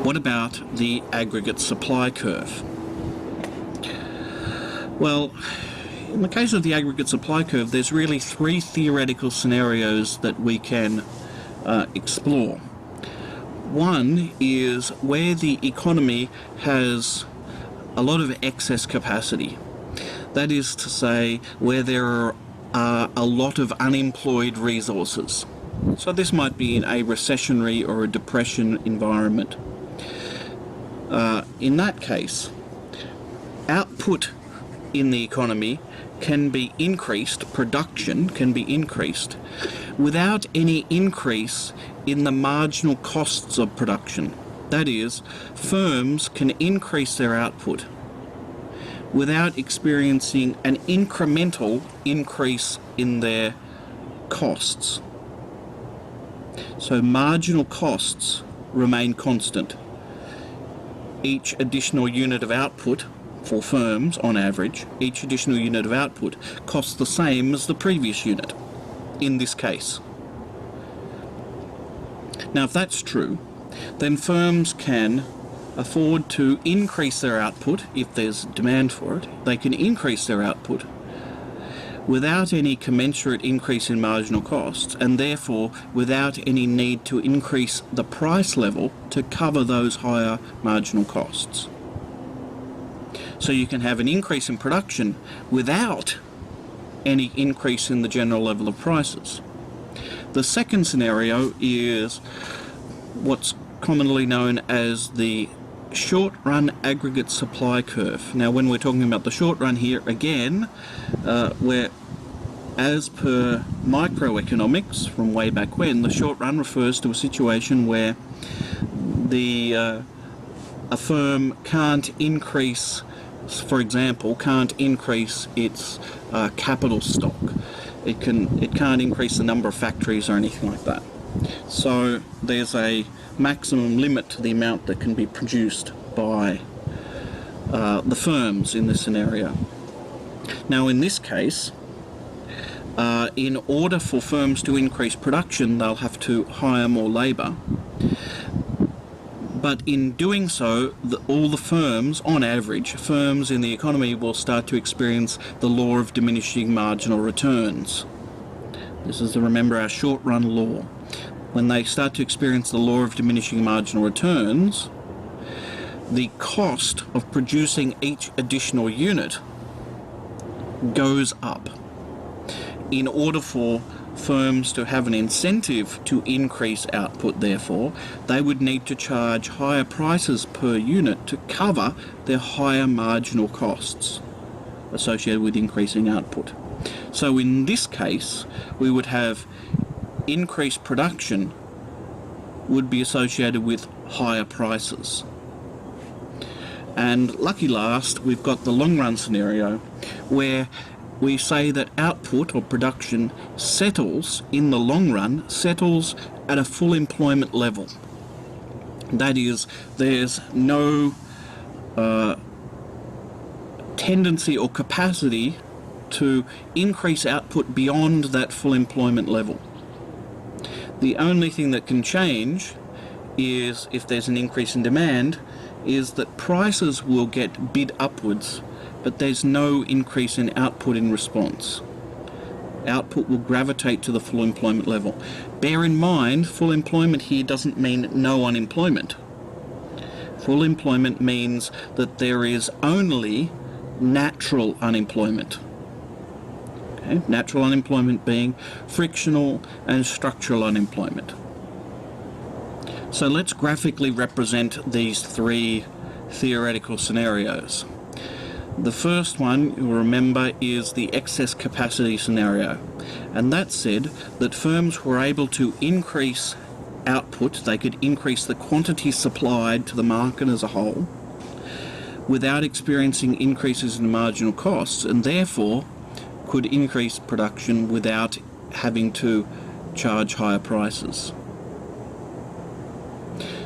What about the aggregate supply curve? Well, in the case of the aggregate supply curve, there's really three theoretical scenarios that we can explore. One is where the economy has a lot of excess capacity. That is to say, where there are a lot of unemployed resources. So this might be in a recessionary or a depression environment. In that case, output in the economy can be increased, production can be increased, without any increase in the marginal costs of production. That is, firms can increase their output without experiencing an incremental increase in their costs. So marginal costs remain constant. Each additional unit of output for firms, on average, each additional unit of output costs the same as the previous unit, in this case. Now, if that's true, then firms can afford to increase their output if there's demand for it. They can increase their output without any commensurate increase in marginal costs, and therefore without any need to increase the price level to cover those higher marginal costs. So you can have an increase in production without any increase in the general level of prices. The second scenario is what's commonly known as the short-run aggregate supply curve. Now, when we're talking about the short run here, again, where, as per microeconomics from way back when, the short run refers to a situation where a firm can't increase, for example, can't increase its capital stock. It can't increase the number of factories or anything like that. So there's a maximum limit to the amount that can be produced by the firms in this scenario. Now, in this case, in order for firms to increase production, they'll have to hire more labour. But in doing so, all the firms, on average, firms in the economy will start to experience the law of diminishing marginal returns. This is, remember, our short-run law. When they start to experience the law of diminishing marginal returns, the cost of producing each additional unit goes up. In order for firms to have an incentive to increase output, therefore, they would need to charge higher prices per unit to cover their higher marginal costs associated with increasing output. So in this case, we would have increased production would be associated with higher prices. And lucky last, we've got the long run scenario where we say that output or production settles, in the long run, settles at a full employment level. That is, there's no tendency or capacity to increase output beyond that full employment level. The only thing that can change is, if there's an increase in demand, is that prices will get bid upwards, but there's no increase in output in response. Output will gravitate to the full employment level. Bear in mind, full employment here doesn't mean no unemployment. Full employment means that there is only natural unemployment. Okay? Natural unemployment being frictional and structural unemployment. So let's graphically represent these three theoretical scenarios. The first one, you'll remember, is the excess capacity scenario. And that said that firms were able to increase output, they could increase the quantity supplied to the market as a whole, without experiencing increases in marginal costs, and therefore could increase production without having to charge higher prices.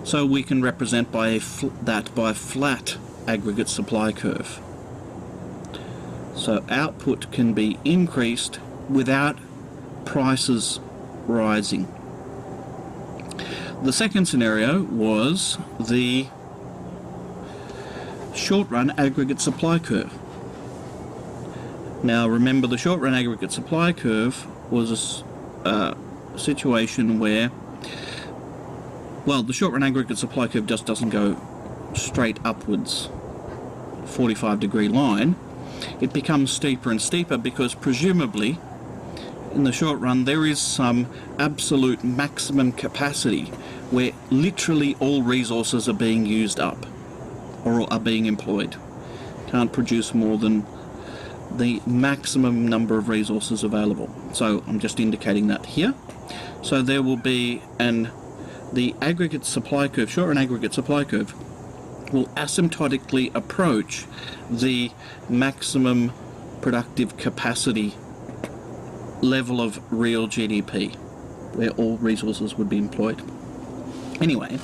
So we can represent that by a flat aggregate supply curve. So output can be increased without prices rising. The second scenario was the short-run aggregate supply curve. Now remember, the short-run aggregate supply curve was a situation where, well, the short-run aggregate supply curve just doesn't go straight upwards, 45-degree line. It becomes steeper and steeper because presumably in the short run there is some absolute maximum capacity where literally all resources are being used up or are being employed. Can't produce more than the maximum number of resources available. So I'm just indicating that here. So there will be the aggregate supply curve, short-run aggregate supply curve, will asymptotically approach the maximum productive capacity level of real GDP, where all resources would be employed. Anyway,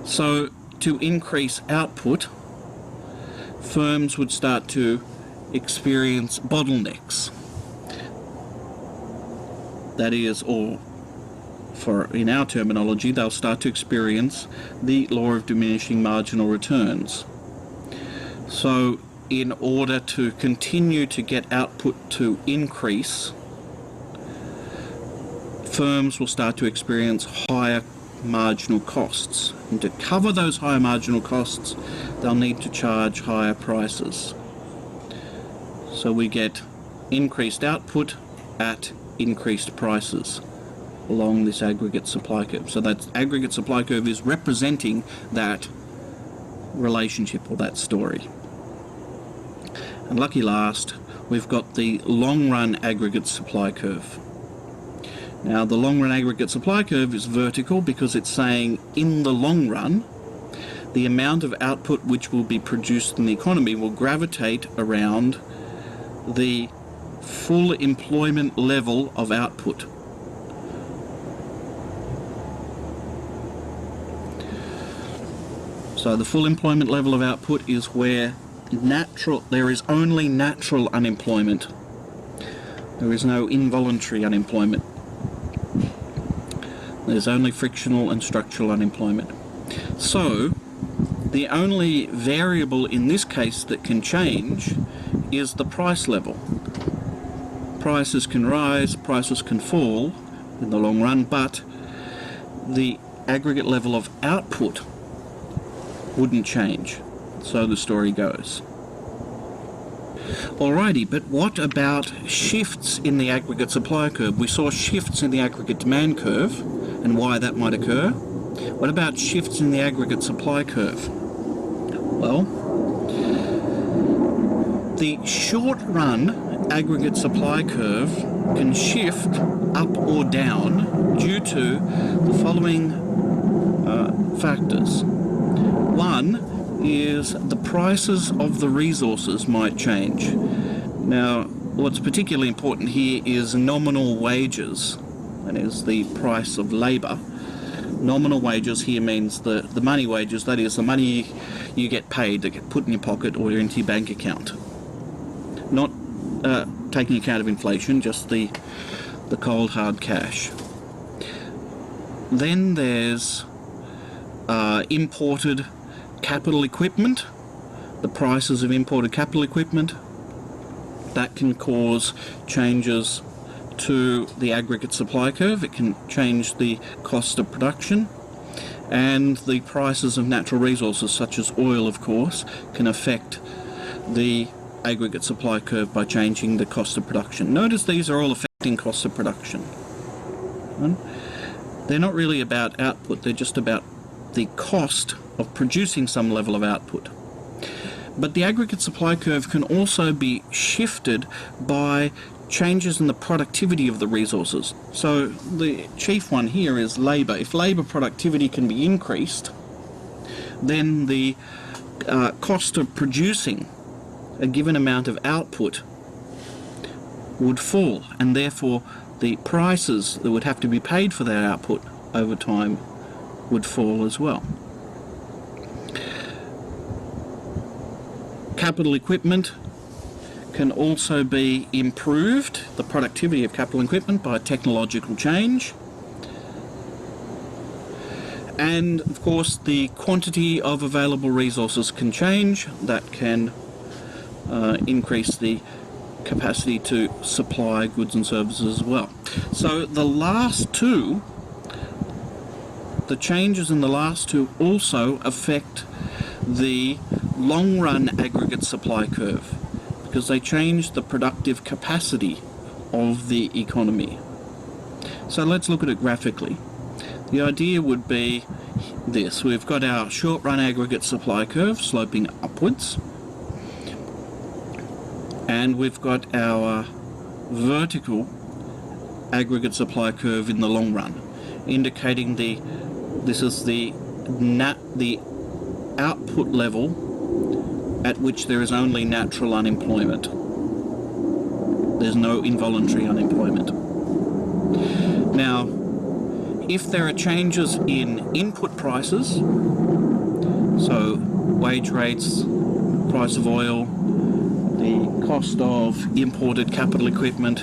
so to increase output, firms would start to experience bottlenecks. That is, or in our terminology, they'll start to experience the law of diminishing marginal returns. So in order to continue to get output to increase, firms will start to experience higher marginal costs. And to cover those higher marginal costs, they'll need to charge higher prices. So we get increased output at increased prices along this aggregate supply curve. So that aggregate supply curve is representing that relationship or that story. And lucky last, we've got the long-run aggregate supply curve. Now the long-run aggregate supply curve is vertical because it's saying in the long run the amount of output which will be produced in the economy will gravitate around the full employment level of output. So the full employment level of output is where there is only natural unemployment. There is no involuntary unemployment. There's only frictional and structural unemployment. So the only variable in this case that can change is the price level. Prices can rise, prices can fall in the long run, but the aggregate level of output wouldn't change. So the story goes. Alrighty, but what about shifts in the aggregate supply curve? We saw shifts in the aggregate demand curve and why that might occur. What about shifts in the aggregate supply curve? Well, the short-run aggregate supply curve can shift up or down due to the following factors. One is the prices of the resources might change. Now, what's particularly important here is nominal wages, that is the price of labour. Nominal wages here means the money wages, that is the money you get paid, that get put in your pocket or into your bank account. Not taking account of inflation, just the cold hard cash. Then there's imported capital equipment, the prices of imported capital equipment. That can cause changes to the aggregate supply curve. It can change the cost of production, and the prices of natural resources such as oil, of course, can affect the aggregate supply curve by changing the cost of production. Notice these are all affecting costs of production. They're not really about output, they're just about the cost of producing some level of output. But the aggregate supply curve can also be shifted by changes in the productivity of the resources. So the chief one here is labour. If labour productivity can be increased, then the cost of producing a given amount of output would fall, and therefore the prices that would have to be paid for that output over time would fall as well. Capital equipment can also be improved, the productivity of capital equipment, by technological change. And of course the quantity of available resources can change. That can increase the capacity to supply goods and services as well. So the last two, the changes in the last two also affect the long-run aggregate supply curve, because they change the productive capacity of the economy. So let's look at it graphically. The idea would be this. We've got our short-run aggregate supply curve sloping upwards, and we've got our vertical aggregate supply curve in the long run, indicating this is the output level at which there is only natural unemployment. There's no involuntary unemployment. Now, if there are changes in input prices, so wage rates, price of oil, the cost of imported capital equipment,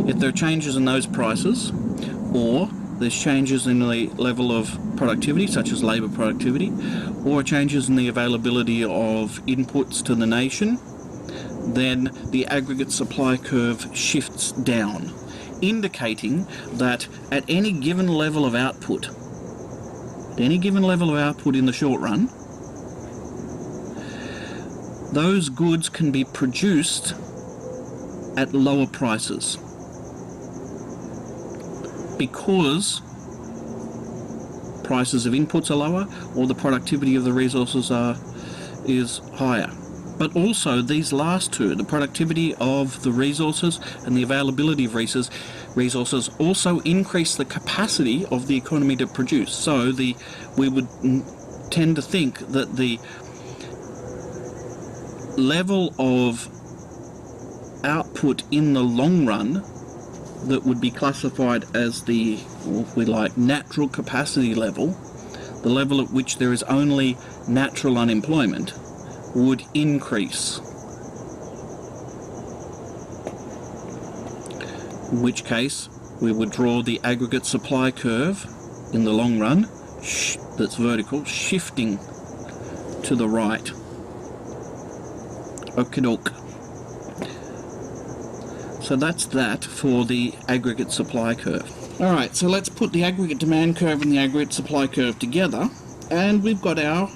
if there are changes in those prices, or there's changes in the level of productivity, such as labour productivity, or changes in the availability of inputs to the nation, then the aggregate supply curve shifts down, indicating that at any given level of output, in the short run, those goods can be produced at lower prices because prices of inputs are lower, or the productivity of the resources is higher. But also these last two, the productivity of the resources and the availability of resources, also increase the capacity of the economy to produce. So we would tend to think that the level of output in the long run that would be classified as the, if we like, natural capacity level, the level at which there is only natural unemployment, would increase. In which case, we would draw the aggregate supply curve in the long run, that's vertical, shifting to the right. Okie doke. So that's that for the aggregate supply curve. Alright, so let's put the aggregate demand curve and the aggregate supply curve together, and we've got our